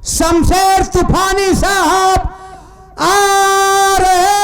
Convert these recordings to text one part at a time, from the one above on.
शमशेर तूफानी साहब आ रहे हैं।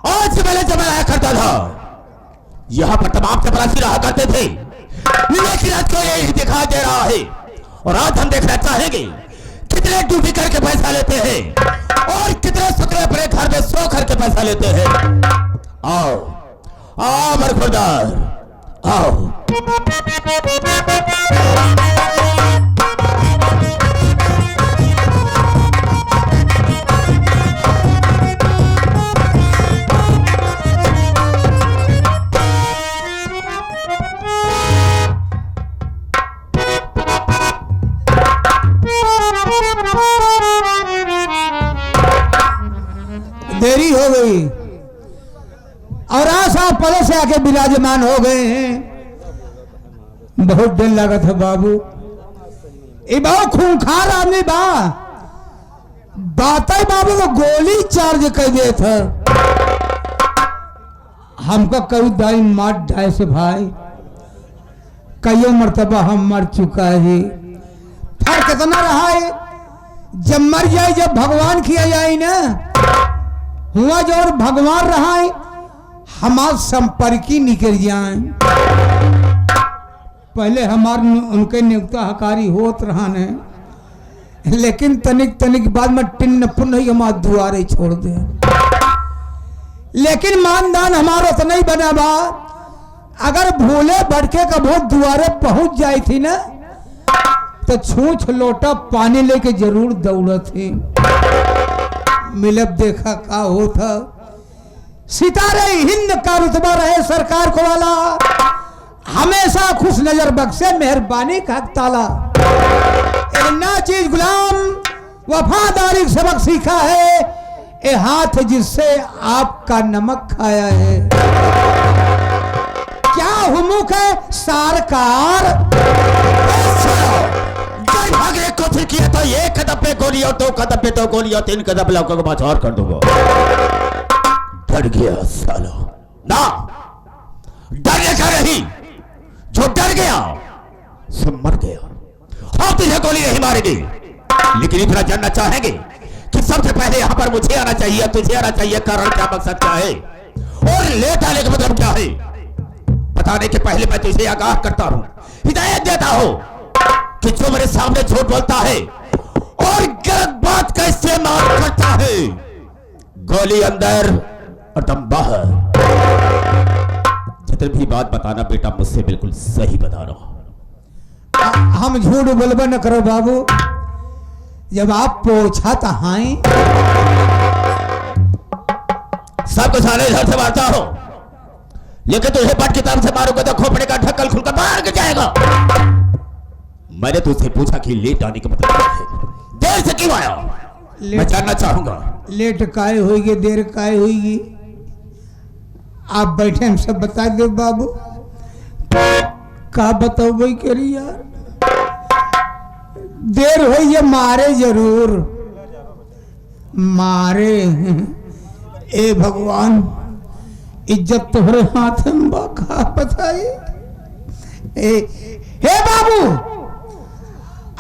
आज से पहले जब मैं आया करता था यहां पर तमाम चपरासी रहा करते थे, लेकिन आज को यही दिखाई दे रहा है। और आज हम देखना चाहेंगे कितने ड्यूटी करके पैसा लेते हैं और कितने सुतरे अपने घर में सो करके पैसा लेते हैं। आओ आओ बरखुरदार आओ। देरी हो गई और आज आप पहले से आके विराजमान हो गए हैं। बहुत दिल लगा था बाबू, ये बहुत खूंखार आदमी बा, बात बाबू को गोली चार्ज कर दिए थे। हमको कई दाई मार ढाई से भाई, कई मरतबा हम मर चुका है। फर्क कितना रहा है, जब मर जाए जब भगवान किया जाए ना, हुआ जो और भगवान रहा है हमार संपर्की निकल जाए। पहले हमार उनके नियुक्ता हकारी होत रहा ने, लेकिन तनिक तनिक बाद में टिन्न पुनः हमार दुआरे छोड़ दे। लेकिन मानदान हमारा तो नहीं बना बा, अगर भूले भटके का बहुत दुआरे पहुंच जाई थी ना तो छूछ लोटा पानी लेके जरूर दौड़त थी। मिलब देखा का होता, सितारे हिंद का रुतबा रहे सरकार को वाला, हमेशा खुश नजर बख्शे मेहरबानी का ताला। ना चीज गुलाम वफादारी सबक सीखा है, ए हाथ जिससे आपका नमक खाया है। क्या हुमुक है सरकार, भागे कोशिश किया तो एक कदम पे गोली और दो कदम पे तो गोली और तीन कदम पे लौका को बात और कर दूंगा। डर गया सालो ना, डरने का नहीं, जो डर गया सब मर गया। हम तुझे गोली नहीं मारेंगे, लेकिन इतना जानना चाहेंगे कि सबसे पहले यहां पर मुझे आना चाहिए, तुझे आना चाहिए। कारण क्या, मकसद क्या है और लेट आने का मतलब क्या है, बताने के पहले मैं तुझे आगाह करता हूं, हिदायत देता हूं कि जो मेरे सामने झूठ बोलता है और गलत बात का इस्तेमाल करता है, गोली अंदर और दम बाहर। जितनी भी बात बताना बेटा मुझसे बिल्कुल सही बता रहा। हम झूठ बोलबा न करो बाबू, जब आप पोछा तहाई सब कुछ आने इधर से मारता हो, लेकिन तुझे पट की तरफ से मारूंगा तो खोपड़े का ढक्कन खुलकर बाहर गिर जाएगा। मैंने तुझसे पूछा कि लेट आने का मतलब क्या है, देर से क्यों आया, मैं जानना चाहूंगा। लेट काय होगी, देर काय होगी, आप बैठे हम सब बता दो बाबू। का बताओ भाई करी यार, देर हुई है मारे जरूर मारे। ए भगवान, इज्जत तोहरे हाथ में बाखा बताई, हे बाबू,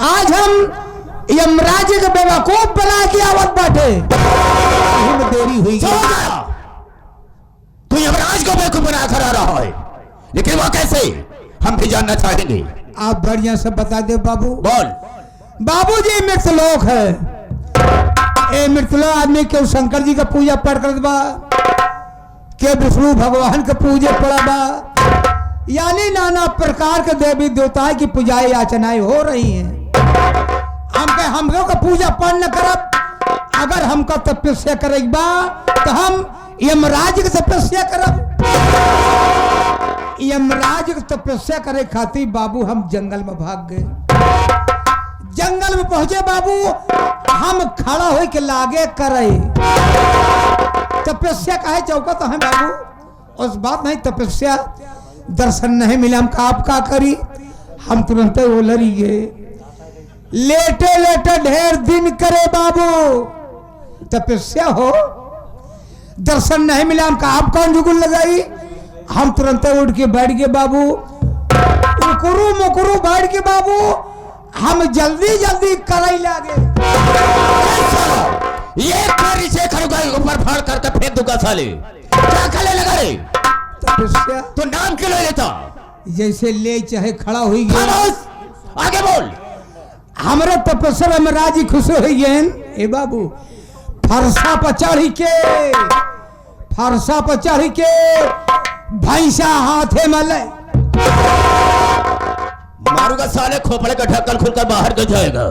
आज हम यमराज के बेवकूफ बना के आवत बाटे, देरी हुई। तू यमराज को बेवकूफ बना कर आ रहा है, लेकिन वो कैसे, हम भी जानना चाहेंगे। आप बढ़िया से बता दे बाबू। बोल। बाबूजी मृतलोक है, ए मृतलोक आदमी के शंकर जी का पूजा पाठ करत बा, के विष्णु भगवान के पूजे पड़ा बा, यानी नाना प्रकार के देवी देवताओं की पूजाएं याचनाएं हो रही हैं। हम लोग का पूजा पाठ न करब, अगर हमका तपस्या करेगा बा तो हम यमराज की तपस्या करब। यमराज की तपस्या करे खातिर बाबू हम जंगल में भाग गए। जंगल में पहुंचे बाबू, हम खड़ा हो के लागे करे तपस्या कहे चौका तो है बाबू, उस बात नहीं तपस्या दर्शन नहीं मिला, हम आप का करी, हम तुरंत ओलरी गए। लेटे लेटे ढेर दिन करे बाबू, तपस्या हो, दर्शन नहीं मिला, हम आप कौन जुगुल लगाई, हम तुरंत उठ के बैठ गए बाबू, उकरू मुकरू बैठ के बाबू, हम जल्दी जल्दी करे लागे। ये कारी से ऊपर फाड़ करके फेंक दूंगा साले, क्या खले लगा रे? तपस्या तो नाम क्यों ले लेता? जैसे ले चाहे खड़ा हुई गया। आगे बोल। हमारे तपस्या में राजी खुश हो गए। ए बाबू, फरसा पर चढ़ी के भैंसा हाथे में ले मारूंगा साले, खोपड़े का ढक्कन खुलकर बाहर गिर जाएगा।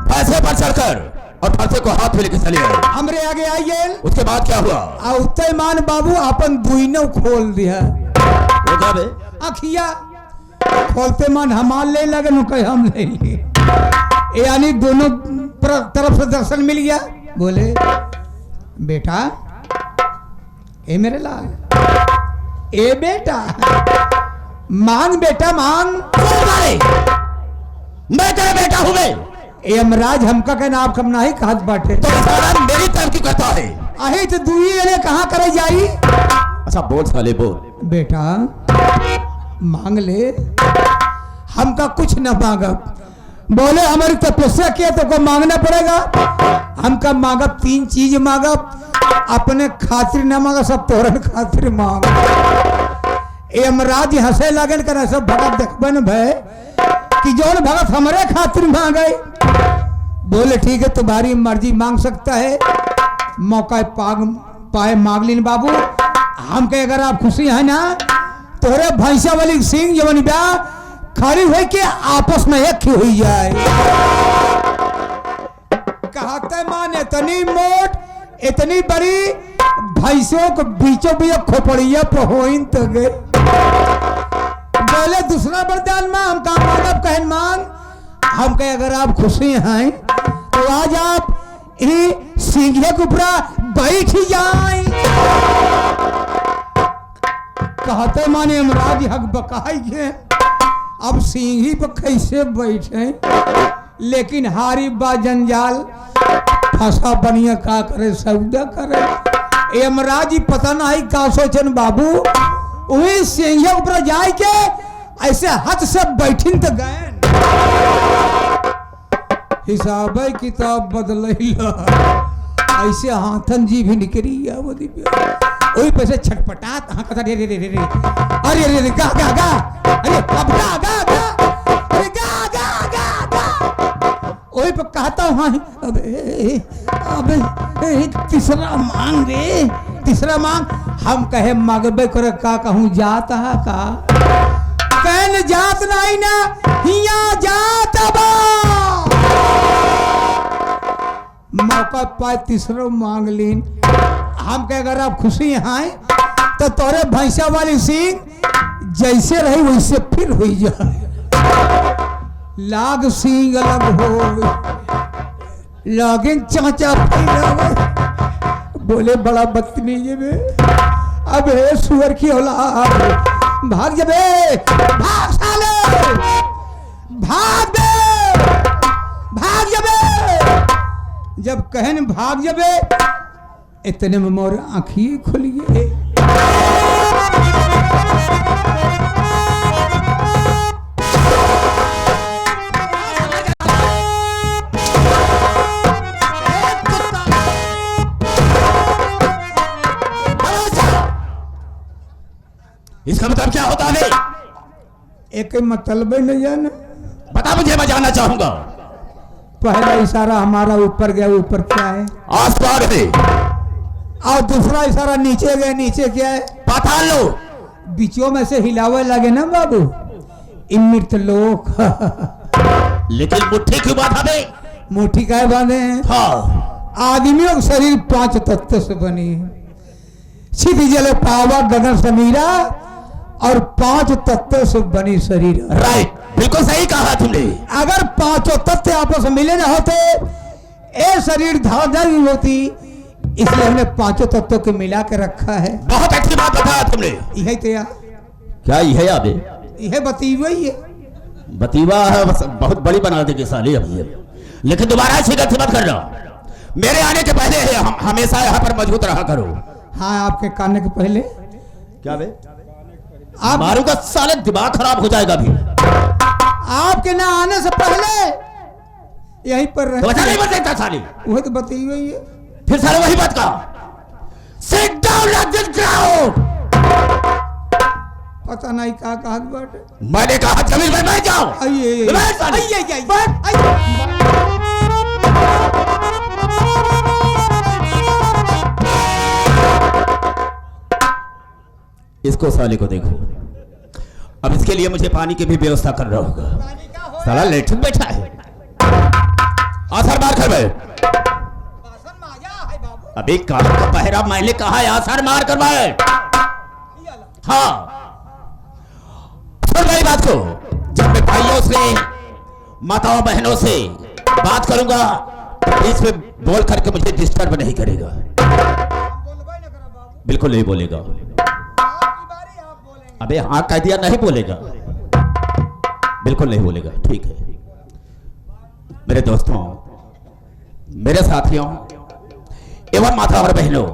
भैंसे पर चढ़कर और फरसे को हाथ में लेके चले गए। हमरे आगे आइए। उसके बाद क्या हुआ? उत्ते मान बाबू अपन दुइनो खोल दिया। वो क्या बे? अखिया खोलते मान हमार ले लगे नु कहे हम ले लिए, यानी दोनों तरफ से दर्शन मिल गया। बोले बेटा, ए मेरे लाल, ए बेटा मांग, बेटा मांग। मैं तेरा बेटा हूं। मैं यमराज हमका कहना आप कम नहीं कहत बाटे, तो मेरी तरफ की कहता है। अहे तो दुई ने कहाँ करे जाई। अच्छा बोल साले बोल। बेटा मांग ले, हमका कुछ न मांगब। बोले हमारी तपस्या किया तो को मांगना पड़ेगा। हमका मांगब 3 चीज मांगब, अपने खातिर न मांगा, सब तोहरन खातिर मांग। यमराज हंसे लगन कर सब भगत देखबन भय कि जौन भगत हमारे खातिर मांगे। बोले ठीक है, तुम्हारी मर्जी, मांग सकता है, मौका पाए मांग लीन बाबू। हम कहे अगर आप खुशी है ना, तोहरे भैंसा वाली सिंह जवन ब्याह खड़ी हुई के आपस में एक हुई जाए। कहते मान इतनी मोट, इतनी बड़ी भैंसों को बीचों बीच खोपड़िया पहुंच तो गए। बोले दूसरा वरदान मां, हम काम मांगब कहन मांग। हम कहे अगर आप खुशी हैं तो आज आप सिंह के ऊपर बैठ ही जाए। कहते माने यमराज हक बकाई है, अब सिंह ही पर कैसे बैठे, लेकिन हारी बा जंजाल, फंसा बनिया का करे, सौदा करे। यमराज ही पता नहीं का सोचन बाबू, वही सिंह ऊपर जाए के ऐसे हाथ से बैठिन तो गए। हिसाब किताब बदल, ऐसे हाथन जी भी निकली वही पैसे छटपटात, हाँ कथा रे रे रे रे रे, अरे रे रे गा गा गा, अरे अब गा गा गा, अरे गा गा गा गा, वही पे कहता हूँ हाँ, अबे अबे तीसरा मांग रे, तीसरा मांग। हम कहे मगबे करे का कहूँ जाता है का, कहन जात नहीं ना, हिया जात बा। मौका पाए तीसरा मांग लीन। हम कहे अगर आप खुशी हैं तो तोरे भैंसा वाली सिंह जैसे रही वैसे फिर हुई जाए। लाग सिंह अलग हो, लागिन चाचा फिर बोले बड़ा बदतमीज में, अब है सुअर की औलाद, भाग जबे, भाग साले, भाग दे, भाग जबे। जब कहन भाग जबे, इतने में मोर आँखिए खुल गए। इसका मतलब क्या होता है? एक मतलब ही नहीं जाना। बता मुझे, मैं जानना चाहूंगा। पहला इशारा हमारा ऊपर गया, ऊपर क्या है? आसमान है। और दूसरा इशारा नीचे गया, नीचे क्या है? पाताल लो। बीचों में से हिलावे लगे ना बाबू, इमृत लोक। लेकिन मुट्ठी क्यों बांधा बे? मुट्ठी काय बांधे हैं? हाँ, आदमियों का शरीर 5 तत्व से बनी है। क्षिति जल पावा गगन समीरा, और 5 तत्व से बनी शरीर। राइट, बिल्कुल सही कहा तुमने। अगर 5 तत्व आपस में मिले ना होते, ये शरीर धारदार नहीं होती, इसलिए हमने 5 तत्वों को मिला के रखा है। बहुत अच्छी बात बताया तुमने। यही तो यार, क्या यह आबे? यह बतीवा ही है। बतीवा है, बस बहुत बड़ी बना देगी साली अभी। लेकिन दोबारा ऐसी गलती मत करना। मेरे आने के पहले हम हमेशा यहाँ पर मौजूद रहा करो। हाँ, आपके काने के पहले क्या बे? आप मारूंगा साले, दिमाग खराब हो जाएगा भी। आपके ना आने से पहले यहीं पर तो अच्छा नहीं रहे। बन सकता साली। वही तो बतीवा ही है। फिर साले वही बात का। Sit down at this ground. पता नहीं कहा बाटे। मैंने कहा जमीन पर बैठ जाओ। आइए बैठ साले। इसको साले को देखो। अब इसके लिए मुझे पानी की भी व्यवस्था करना होगा। साला लेटरिन बैठा है। आसर मार कर बैठ। अबे कान का पहरा मैंने कहा है, आसर मार कर बैठ। हाँ, सुन मेरी बात को। जब मैं भाइयों से, माताओं बहनों से बात करूंगा, बीच में बोल करके मुझे डिस्टर्ब नहीं करेगा। बिल्कुल नहीं बोलेगा। अबे हाँ कह दिया, नहीं बोलेगा। बिल्कुल नहीं बोलेगा, ठीक है। मेरे दोस्तों, मेरे साथियों एवं माता और बहनों,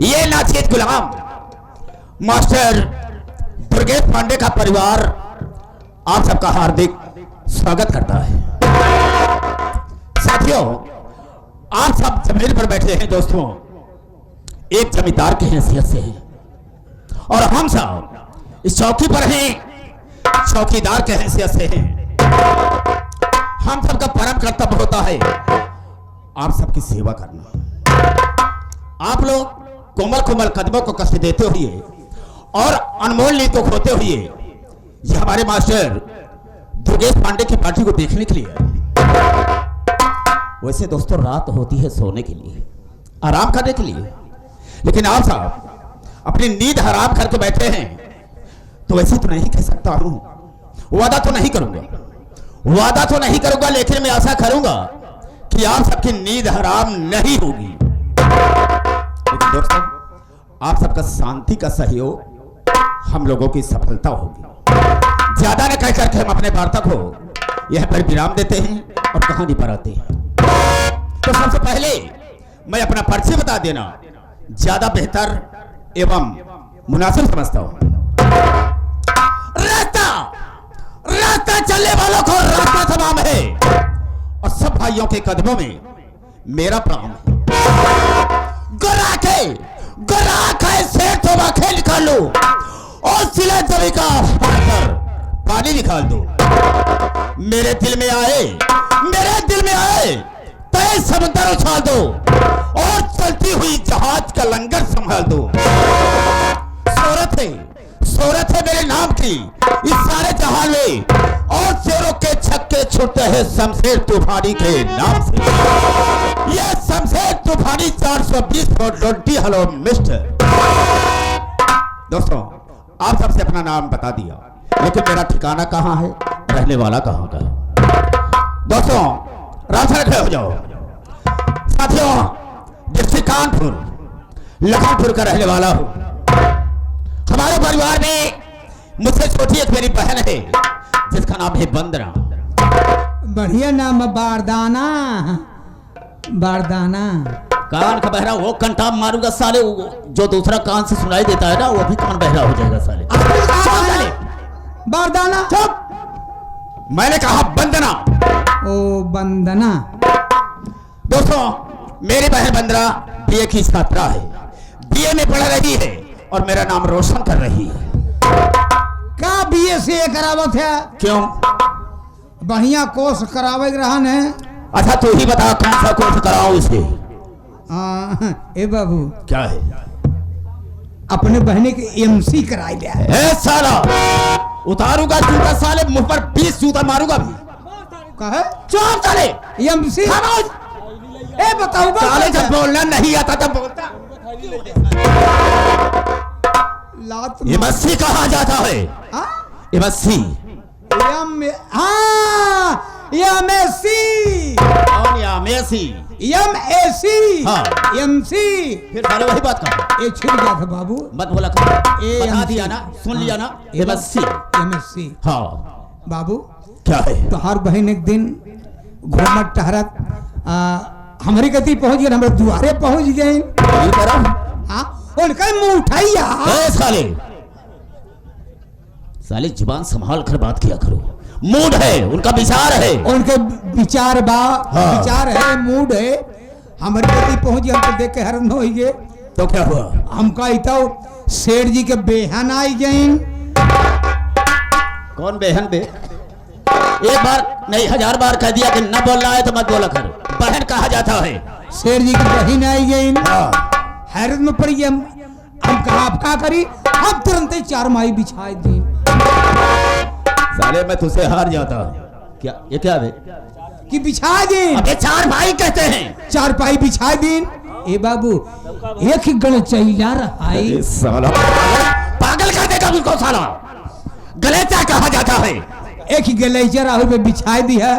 ये नाचेत गुलाम मास्टर दुर्गेश पांडे का परिवार आप सबका हार्दिक स्वागत करता है। साथियों, आप सब जमीन पर बैठे हैं दोस्तों, एक जमींदार की हैसियत से हैं, और हम सब इस चौकी पर हैं, चौकीदार के हैसियत से हैं। हम सबका परम कर्तव्य होता है आप सबकी सेवा करना। आप लोग कोमल कोमल कदमों को कष्ट देते हुए और अनमोल नींद को खोते हुए ये हमारे मास्टर दुर्गेश पांडे की पार्टी को देखने के लिए। वैसे दोस्तों रात होती है सोने के लिए, आराम करने के लिए, लेकिन आप साहब अपनी नींद हराम करके बैठे हैं, तो वैसे तो नहीं कह सकता हूं, वादा तो नहीं करूंगा, लेकिन मैं आशा करूंगा कि आप सबकी नींद हराम नहीं होगी। लेकिन दोस्तों, आप सबका शांति का सहयोग हम लोगों की सफलता होगी। ज्यादा न कह करके हम अपने वार्ता को यह पर विराम देते हैं और कहानी पर आते हैं। तो सबसे पहले मैं अपना परिचय बता देना ज्यादा बेहतर एवं मुनासिब समझता हूं। रास्ता चलने वालों को रास्ता तमाम है, और सब भाइयों के कदमों में मेरा प्रणाम है। गराखे से तो खेल निकाल लो और सिले जमी का पानी निकाल दो। मेरे दिल में आए तय समंदर उछाल दो और चलती हुई जहाज का लंगर संभाल दो। शोहरत है मेरे नाम की इस सारे जहान में, और शेरों के छक्के छुटते हैं शमशेर तूफानी के नाम से। ये शमशेर तूफानी 420 फॉर 20 हेलो मिस्टर। दोस्तों, आप सबसे अपना नाम बता दिया, लेकिन मेरा ठिकाना कहाँ है, रहने वाला कहाँ का? दोस्तों, रास्ता खड़े हो जाओ। साथियों, डिस्ट्रिक्ट कानपुर लखनपुर का रहने वाला हूं। हमारे परिवार में मुझसे छोटी एक मेरी बहन है जिसका नाम है बंदना। बढ़िया नाम है, बारदाना। कान का बहरा वो कंटाप मारूंगा साले, जो दूसरा कान से सुनाई देता है ना वो भी कान बहरा हो जाएगा साले। बारदाना। चुप, मैंने कहा बंदना। ओ बंदना। दोस्तों, मेरी बहन बंदना बीए की छात्रा है, बीए में पढ़ रही है और मेरा नाम रोशन कर रही है। से करावत है। क्यों? बढ़िया कोर्स करावे रहन है। अच्छा तू ही बता कौन सा कोर्स कराओ इसे? ए बाबू क्या है? अपने बहने के एमसी कराई लिया है। ए साला उतारूंगा जूता साले, मुंह पर 20 जूता मारूंगा भी। कहे चुप साले, एमसी खामोश। ए बताओ साले जब बोलना नहीं आता तब बोलता। लात ये मस्सी कहा जाता है? ये मस्सी एमएससी कौन? या मेसी एमएससी हाँ। एमसी फिर साले वही बात कर। ये छिड़ गया था बाबू। मत बोला कर। ए बता MC दिया ना, सुन लिया ना। ये मस्सी एमएससी हाँ। बाबू क्या है? तो हर बहन एक दिन घूमत टहरत हमारी गति पहुंच गई, हमारे द्वारे पहुंच गए। ये करा उनका मुंह उठाइया। ए साले, साले जुबान संभाल कर बात किया करो। मूड है उनका, विचार है उनके विचार बा हाँ। विचार है, मूड है। हमारी गति पहुंच गई, हमको देख के हैरान हो गए। तो क्या हुआ? हमका इतो सेठ जी के बेहन आई गई। कौन बेहन बे? एक बार नहीं 1000 बार कह दिया कि न बोलना है तो मत बोला कर। बहन कहा जाता है। सेठ जी की बहन आई गई। हाँ। हैरत में पड़ गई। हम कहा आप क्या करी? हम तुरंत ही चारपाई बिछाई दी। साले मैं तुझसे हार जाता। क्या ये क्या है? कि बिछा दी। अबे 4 भाई कहते हैं। चारपाई बिछा दी। ए बाबू एक ही गल चैला रहाई। साला पागल कर देगा उनको साला। गलेचा कहा जाता है। एक ही गलेचा राहुल पे बिछाई दी है।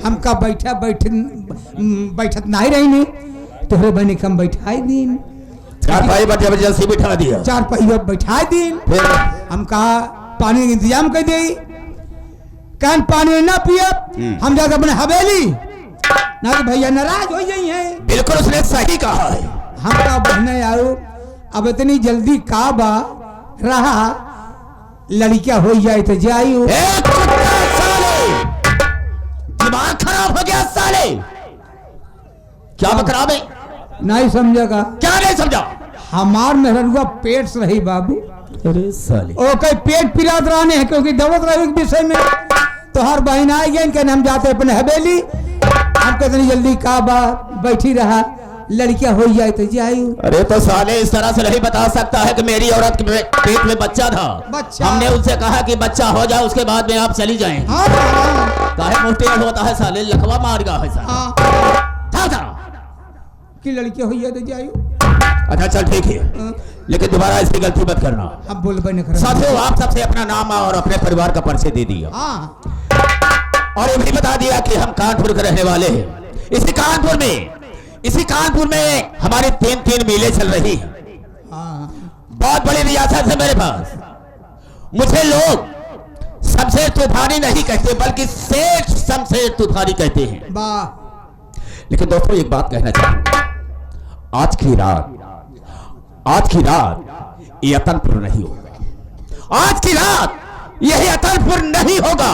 हमका बैठत नहीं रही नहीं, तोहरे बने कम बैठाई दिन। 4 भाई पर जबरदस्ती बिठा दिया। चारपाई बैठा दिन। फिर हम कहा पानी का इंतजाम कर दी। कान पानी ना पिए हम जाकर अपने हवेली ना तो भैया नाराज हो जाई हैं। बिल्कुल उसने सही कहा है। हम का बहने आओ अब इतनी जल्दी का बा रहा लड़किया हो जाए तो जाइयो। साले दिमाग खराब हो गया साले। क्या बकराब है? नहीं समझेगा? क्या नहीं समझा? हमार मेहरुआ पेट से रही बाबू। अरे साले ओ कई पेट पिलात रहने हैं क्योंकि दवत रहे विषय में। तो हर बहन आई गई कहने हम जाते अपने हवेली। हमको इतनी जल्दी का बा बैठी रहा लड़कियां हो जाए तो जाइयो। अरे तो साले इस तरह से नहीं बता सकता है कि मेरी औरत के पेट में बच्चा था। बच्चा? हमने उनसे कहा कि बच्चा हो जाए उसके बाद में आप चली जाएं। काहे मुफ्ती होता है साले, लखवा मार गया है साले। था कि लड़कियां हो जाए तो जाइयो। अच्छा चल ठीक है, लेकिन दोबारा ऐसी गलती मत करना। अब बोल बने कर साथियों आप सबसे अपना नाम और अपने परिवार का परिचय दे दिया और ये भी बता दिया कि हम कानपुर के रहने वाले हैं। इसी कानपुर में हमारी 3 मिलें चल रही हैं। बहुत बड़ी रियासत है मेरे पास। मुझे लोग शमशेर तूफानी नहीं कहते बल्कि सेठ शमशेर तूफानी कहते हैं। लेकिन दोस्तों एक बात कहना चाहूंगा, आज की रात ये अतनपुर नहीं होगा। आज की रात यही अतनपुर नहीं होगा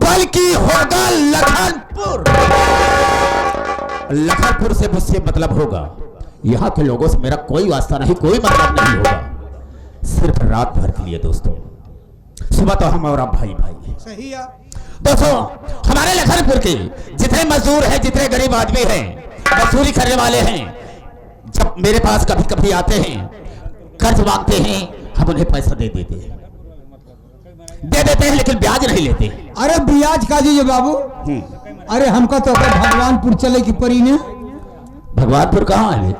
बल्कि होगा लखनपुर। लखनपुर से मुझसे मतलब होगा। यहाँ के लोगों से मेरा कोई वास्ता नहीं, कोई मतलब नहीं होगा। सिर्फ रात भर के लिए दोस्तों। सुबह तो हम और आप भाई सही है। दोस्तों हमारे लखनपुर के जितने मजदूर हैं, जितने गरीब आदमी हैं, मजदूरी करने वाले हैं, जब मेरे पास कभी कभी आते हैं, कर्ज मांगते हैं, हम उन्हें पैसा दे देते हैं, लेकिन ब्याज नहीं लेते। अरे ब्याज का जी बाबू। अरे हमका तो भगवानपुर चले की परी ने। भगवानपुर कहाँ है?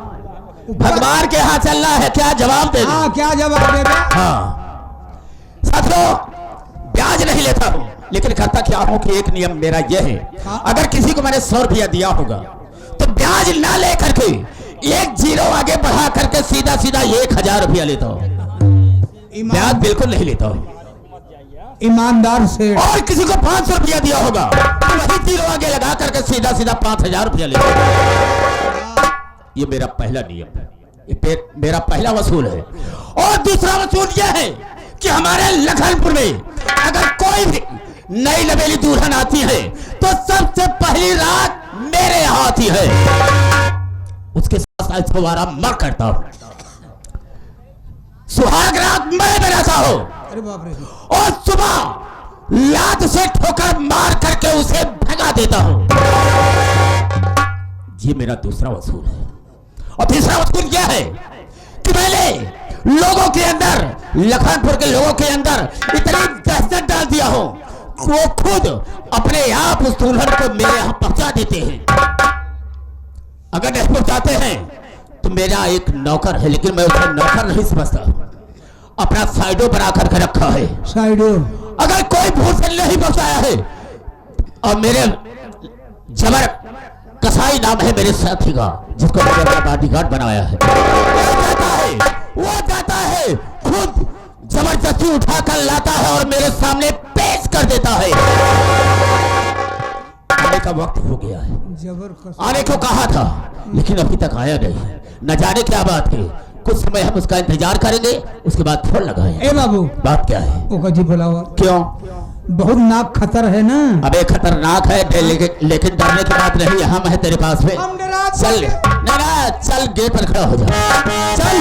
भगवान के यहाँ चलना है। क्या जवाब दे? क्या जवाब देगा? हाँ साथियों ब्याज नहीं लेता हूँ, लेकिन करता क्या हूँ कि एक नियम मेरा यह है, अगर किसी को मैंने 100 रुपया दिया होगा तो ब्याज ना लेकर के 1 जीरो आगे बढ़ा करके सीधा 1000 रुपया लेता हूँ। ब्याज बिल्कुल नहीं लेता हूँ। ईमानदार से। और किसी को 500 रुपया दिया होगा तो वही जीरो आगे लगा करके सीधा 5000 रुपया लेता हूँ। ये मेरा पहला नियम है, ये मेरा पहला वसूल है। और दूसरा वसूल यह है कि हमारे लखनपुर में अगर कोई भी नई लवेली दुल्हन आती है तो सबसे पहली रात मेरे यहाँ आती है, उसके साथ दोबारा मर करता हूं। सुहाग रात मैं बनाता हूं। अरे बाप रे। और सुबह लात से ठोकर मार करके उसे भगा देता हूं। ये मेरा दूसरा वसूल है। और तीसरा वसूल क्या है कि मैंने लोगों के अंदर, लखनपुर के लोगों के अंदर इतनी दहशत डाल दिया हो, वो खुद अपने आप उस दुल्हन को मेरे यहां पहुंचा देते हैं। अगर नहीं पहुंचाते हैं तो मेरा एक नौकर है, लेकिन मैं उसे नौकर नहीं समझता, अपना साइडो बना करके रखा है। साइडो। अगर कोई भूषण नहीं पहुंचाया है, और मेरे जबर कसाई नाम है मेरे साथी का, जिसको मैंने अपना बॉडीगार्ड बनाया है, वो जाता है खुद जबरदस्ती उठाकर लाता है और मेरे सामने पेश कर देता है। आने का वक्त हो गया है, जबरदस्त आने को कहा था, लेकिन अभी तक आया नहीं। न जाने क्या बात है। कुछ समय हम उसका इंतजार करेंगे, उसके बाद फोन लगाएं। ए बाबू, बात क्या है? ओका जी बुलावा। क्यों? बहुत नाक खतर है ना। अबे खतरनाक है, लेकिन डरने की बात नहीं, हम है तेरे पास में। हम डरा चल ना, चल गेट पर खड़ा हो जा, चल।